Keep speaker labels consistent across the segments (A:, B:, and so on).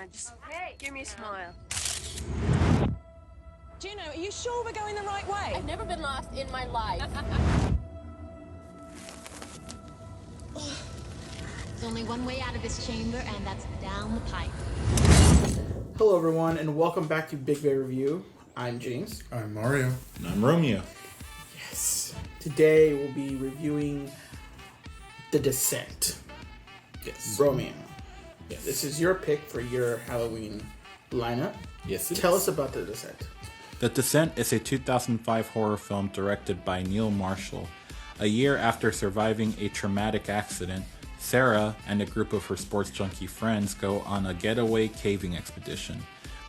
A: Now just give me a smile.
B: Juno, are you sure we're going the right way?
C: I've never been lost in my life.
D: There's only one way out of this chamber, and that's down the pipe.
E: Hello, everyone, and welcome back to Big Bear Review. I'm James.
F: I'm Mario.
G: And I'm Romeo.
E: Yes. Today we'll be reviewing The Descent.
G: Yes.
E: Romeo.
G: Yes.
E: This is your pick for your Halloween lineup.
G: Yes,
E: Tell us about The Descent.
G: The Descent is a 2005 horror film directed by Neil Marshall. A year after surviving a traumatic accident, Sarah and a group of her sports junkie friends go on a getaway caving expedition.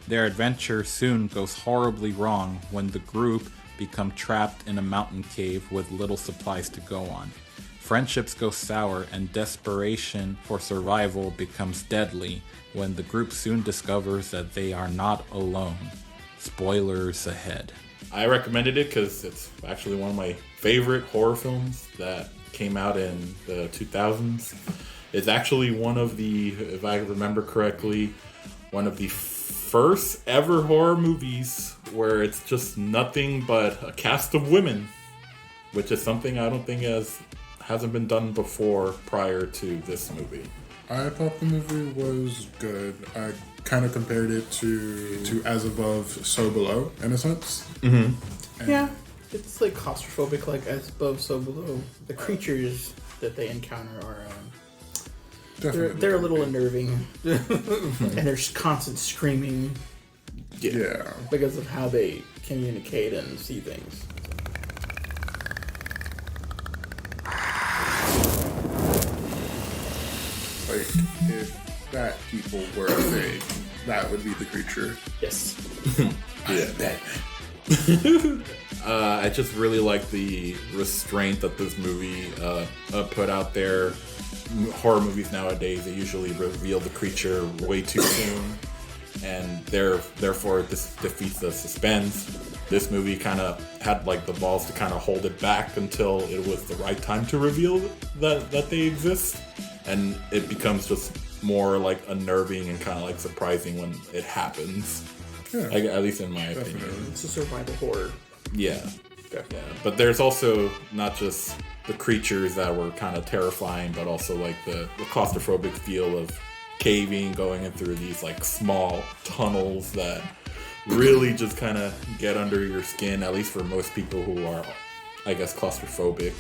G: Their adventure soon goes horribly wrong when the group become trapped in a mountain cave with little supplies to go on. Friendships go sour and desperation for survival becomes deadly when the group soon discovers that they are not alone. Spoilers ahead. I recommended it because it's actually one of my favorite horror films that came out in the 2000s. It's actually one of the, if I remember correctly, one of the first ever horror movies where it's just nothing but a cast of women, which is something I don't think hasn't been done before prior to this movie.
F: I thought the movie was good. I kind of compared it to As Above, So Below, in a sense.
G: Mm-hmm.
E: Yeah, it's like claustrophobic, like As Above, So Below. The creatures that they encounter are they're a little unnerving, and there's constant screaming.
F: Yeah,
E: because of how they communicate and see things.
F: like if that people were a thing, that would be the creature.
E: Yes.
G: Yeah. I just really like the restraint that this movie put out there. Horror movies nowadays, they usually reveal the creature way too soon, and therefore this defeats the suspense. This movie kind of had like the balls to kind of hold it back until it was the right time to reveal that they exist, and it becomes just more like unnerving and kind of like surprising when it happens.
F: Yeah,
G: like, at least in my opinion.
E: It's a survival horror.
G: Yeah.
E: Definitely.
G: Yeah, but there's also not just the creatures that were kind of terrifying, but also like the claustrophobic feel of caving, going in through these like small tunnels that really just kind of get under your skin, at least for most people who are, I guess, claustrophobic.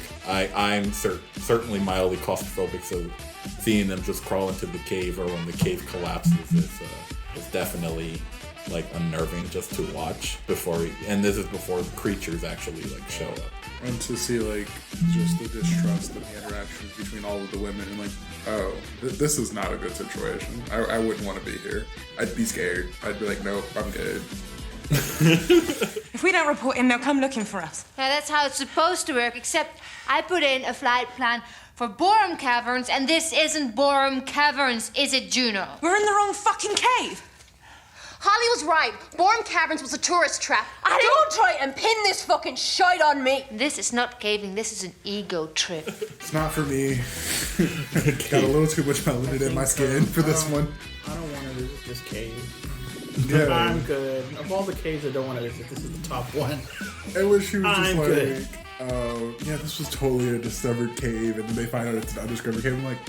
G: I'm certainly mildly claustrophobic, so seeing them just crawl into the cave or when the cave collapses is definitely like unnerving just to watch and this is before the creatures actually like show up.
F: And to see like just the distrust and the interactions between all of the women, and like, oh, this is not a good situation. I wouldn't want to be here. I'd be scared. I'd be like, nope, I'm good.
B: If we don't report in, they'll come looking for us.
C: Yeah, that's how it's supposed to work, except I put in a flight plan for Borum Caverns, and this isn't Borum Caverns, is it, Juno?
B: We're in the wrong fucking cave.
H: Holly was right. Borum Caverns was a tourist trap. Don't try and pin this fucking shite on me.
C: This is not caving, this is an ego trip.
F: It's not for me. Got a little too much melanin in my skin for this one.
E: I don't want to visit this cave.
F: Yeah.
E: I'm good. Of all the caves I don't want to visit, this is the top one.
F: And when she was just
E: I'm
F: like,
E: good.
F: yeah, this was totally a discovered cave, and then they find out it's an undiscovered cave. I'm like,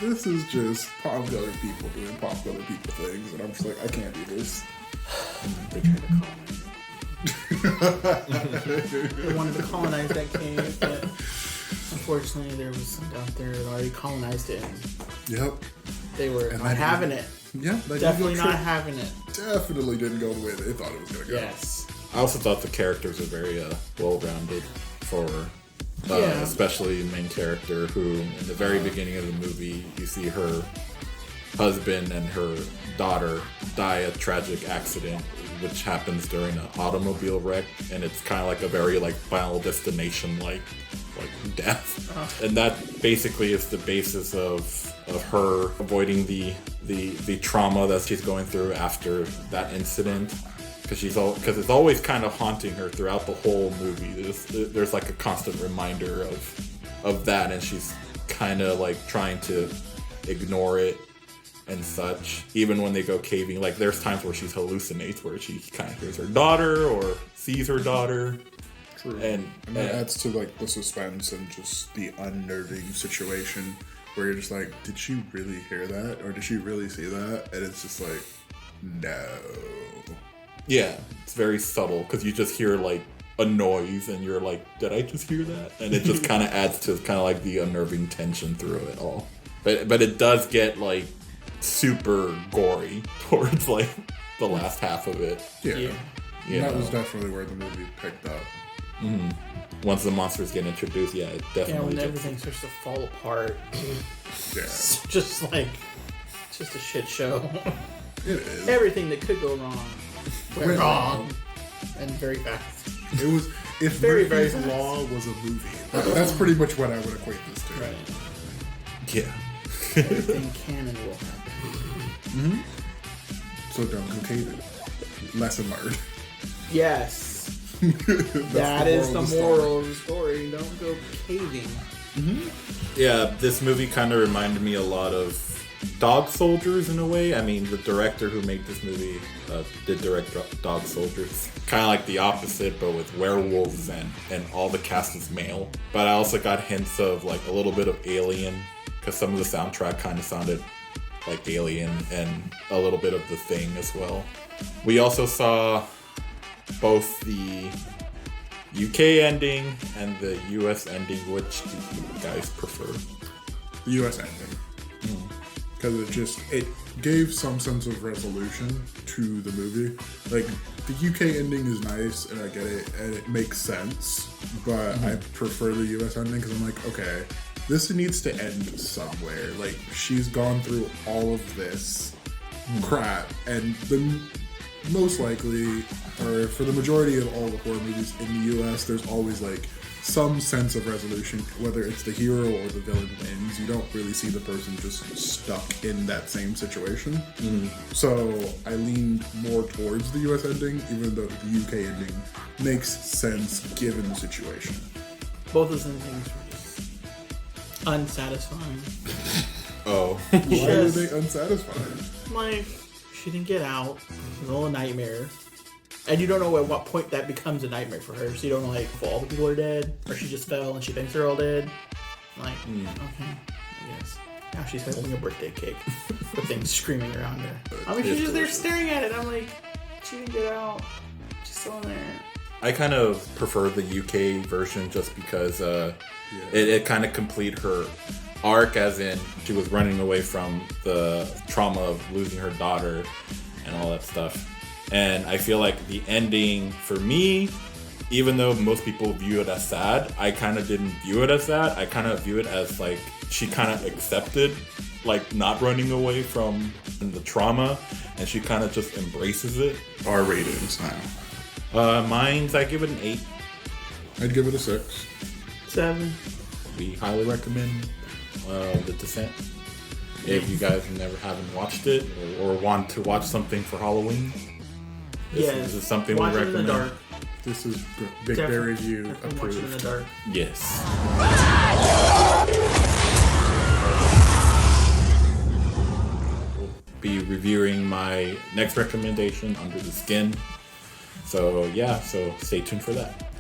F: this is just popular people doing popular people things, and I'm just like, I can't do this.
E: They tried to colonize. They wanted to colonize that cave, but unfortunately there was some out there that already colonized it.
F: Yep.
E: They were
F: And
E: not having it.
F: Yeah.
E: Definitely not having it.
F: Definitely didn't go the way they thought it was going to go.
E: Yes.
G: I also thought the characters were very well-rounded for especially the main character, who in the very beginning of the movie you see her husband and her daughter die a tragic accident which happens during an automobile wreck, and it's kind of like a very like Final Destination like death. And that basically is the basis of her avoiding the trauma that she's going through after that incident. Because it's always kind of haunting her throughout the whole movie. There's like a constant reminder of that, and she's kind of like trying to ignore it and such. Even when they go caving, like there's times where she hallucinates, where she kind of hears her daughter or sees her daughter.
F: True. And that adds to like the suspense and just the unnerving situation where you're just like, did she really hear that? Or did she really see that? And it's just like, no.
G: Yeah, it's very subtle because you just hear like a noise and you're like, did I just hear that? And it just kind of adds to kind of like the unnerving tension through it all. But it does get like super gory towards like the last half of it.
F: Yeah. That was definitely where the movie picked up.
G: Mm-hmm. Once the monsters get introduced, it definitely.
E: Yeah, when everything starts to fall apart. It's just like, it's just a shit show.
F: It is.
E: Everything that could go wrong went wrong, and very fast.
F: It was. If
E: very
F: Murphy's
E: fast.
F: Law was a movie, that's pretty much what I would equate this to.
E: Right.
G: Yeah.
E: Everything can and will happen.
F: So don't go caving. Lesson learned.
E: Yes. That is the moral of the story. Don't go caving.
G: Yeah, this movie kind of reminded me a lot of Dog Soldiers in a way. I mean, the director who made this movie did direct Dog Soldiers. Kind of like the opposite, but with werewolves and all the cast is male. But I also got hints of like a little bit of Alien, because some of the soundtrack kind of sounded like Alien, and a little bit of The Thing as well. We also saw both the UK ending and the US ending. Which do you guys prefer?
F: The US ending. Because it gave some sense of resolution to the movie. Like, the UK ending is nice, and I get it, and it makes sense, but I prefer the US ending because I'm like, okay, this needs to end somewhere. Like, she's gone through all of this crap, and most likely, or for the majority of all the horror movies in the US, there's always like some sense of resolution, whether it's the hero or the villain wins. You don't really see the person just stuck in that same situation. So I leaned more towards the US ending, even though the UK ending makes sense given the situation.
E: Both of them things were just unsatisfying.
G: Oh.
F: Why were they unsatisfying?
E: Like, she didn't get out. It was all a nightmare. And you don't know at what point that becomes a nightmare for her. So you don't know, like, if all the people are dead, or she just fell and she thinks they're all dead. Like, okay, I guess. Now she's holding a birthday cake with things screaming around her. I mean, she's just there staring at it. I'm like, she didn't get out. She's still in there.
G: I kind of prefer the UK version just because it kind of completed her arc, as in she was running away from the trauma of losing her daughter and all that stuff. And I feel like the ending, for me, even though most people view it as sad, I kind of didn't view it as that. I kind of view it as like she kind of accepted like not running away from the trauma, and she kind of just embraces it.
F: Our ratings now.
G: Mine's, I give it an 8.
F: I'd give it a 6.
E: 7.
G: We highly recommend The Descent. If you guys haven't watched it or want to watch something for Halloween, this is something
E: watch
G: we
E: it in the
G: recommend.
E: dark.
F: This is Big Bear Review
E: Definitely watch it in the
F: approved.
E: dark.
G: Yes. We'll be reviewing my next recommendation, Under the Skin. So yeah, so stay tuned for that.